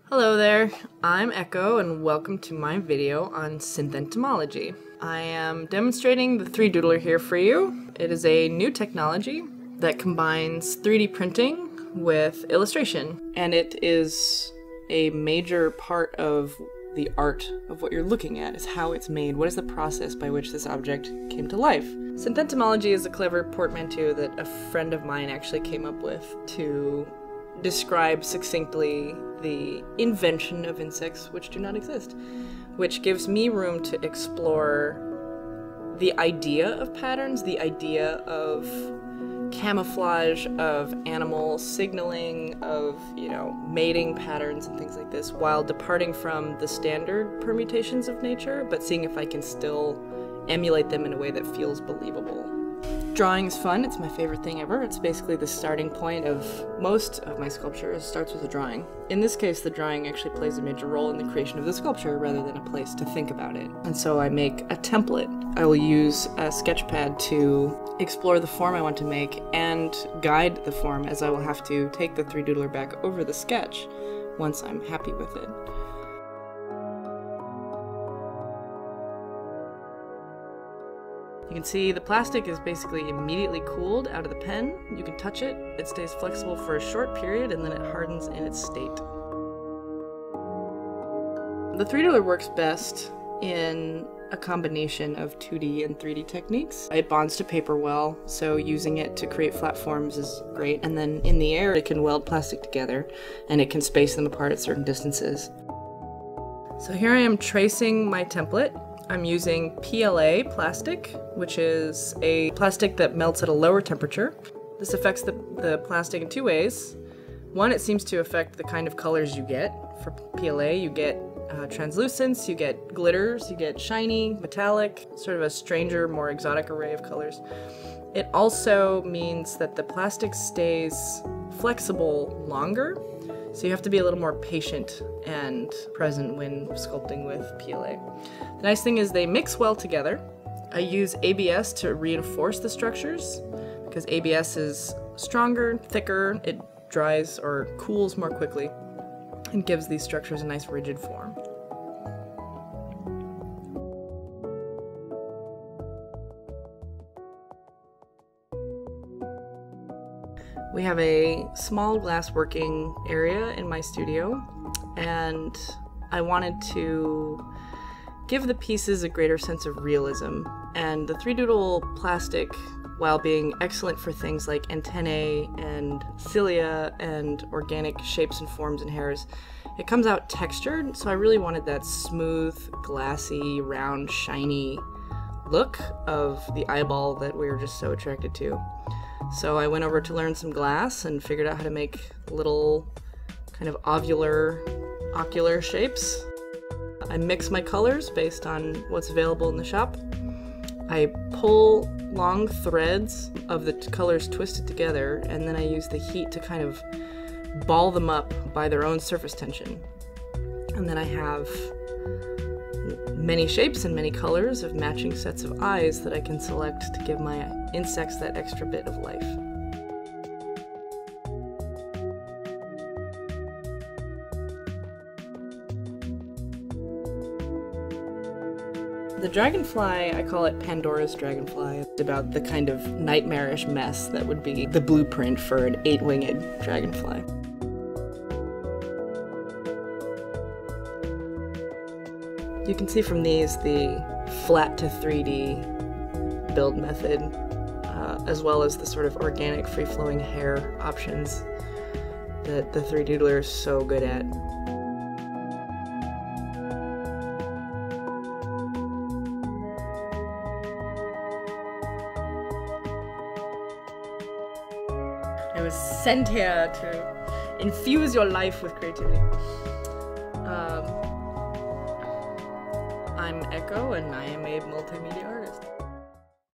Hello there, I'm Echo and welcome to my video on Synthentomology. I am demonstrating the 3Doodler here for you. It is a new technology that combines 3D printing with illustration, and it is a major part of the art of what you're looking at, is how it's made. What is the process by which this object came to life? Synthentomology is a clever portmanteau that a friend of mine actually came up with to describe succinctly the invention of insects which do not exist, which gives me room to explore the idea of patterns, the idea of camouflage, of animal signaling, of, mating patterns and things like this, while departing from the standard permutations of nature, but seeing if I can still emulate them in a way that feels believable. Drawing is fun. It's my favorite thing ever. It's basically the starting point of most of my sculpture. It starts with a drawing. In this case, the drawing actually plays a major role in the creation of the sculpture rather than a place to think about it. And so I make a template. I will use a sketch pad to explore the form I want to make and guide the form, as I will have to take the 3Doodler back over the sketch once I'm happy with it. You can see the plastic is basically immediately cooled out of the pen. You can touch it, it stays flexible for a short period, and then it hardens in its state. The 3Doodler works best in a combination of 2D and 3D techniques. It bonds to paper well, so using it to create flat forms is great. And then in the air, it can weld plastic together, and it can space them apart at certain distances. So here I am tracing my template. I'm using PLA plastic, which is a plastic that melts at a lower temperature. This affects the plastic in two ways. One, it seems to affect the kind of colors you get. For PLA, you get translucence, you get glitters, you get shiny, metallic, sort of a stranger, more exotic array of colors. It also means that the plastic stays flexible longer, so you have to be a little more patient and present when sculpting with PLA. The nice thing is they mix well together. I use ABS to reinforce the structures because ABS is stronger, thicker, it dries or cools more quickly and gives these structures a nice rigid form. We have a small glass working area in my studio, and I wanted to give the pieces a greater sense of realism. And the 3Doodle plastic, while being excellent for things like antennae and cilia and organic shapes and forms and hairs, it comes out textured, so I really wanted that smooth, glassy, round, shiny look of the eyeball that we were just so attracted to. So I went over to learn some glass and figured out how to make little kind of ocular shapes. I mix my colors based on what's available in the shop. I pull long threads of the colors twisted together, and then I use the heat to kind of ball them up by their own surface tension. And then I have many shapes and many colors of matching sets of eyes that I can select to give my insects that extra bit of life. The dragonfly, I call it Pandora's dragonfly. It's about the kind of nightmarish mess that would be the blueprint for an 8-winged dragonfly. You can see from these the flat to 3D build method, as well as the sort of organic free-flowing hair options that the 3Doodler is so good at. I was sent here to infuse your life with creativity. I'm Echo, and I am a multimedia artist.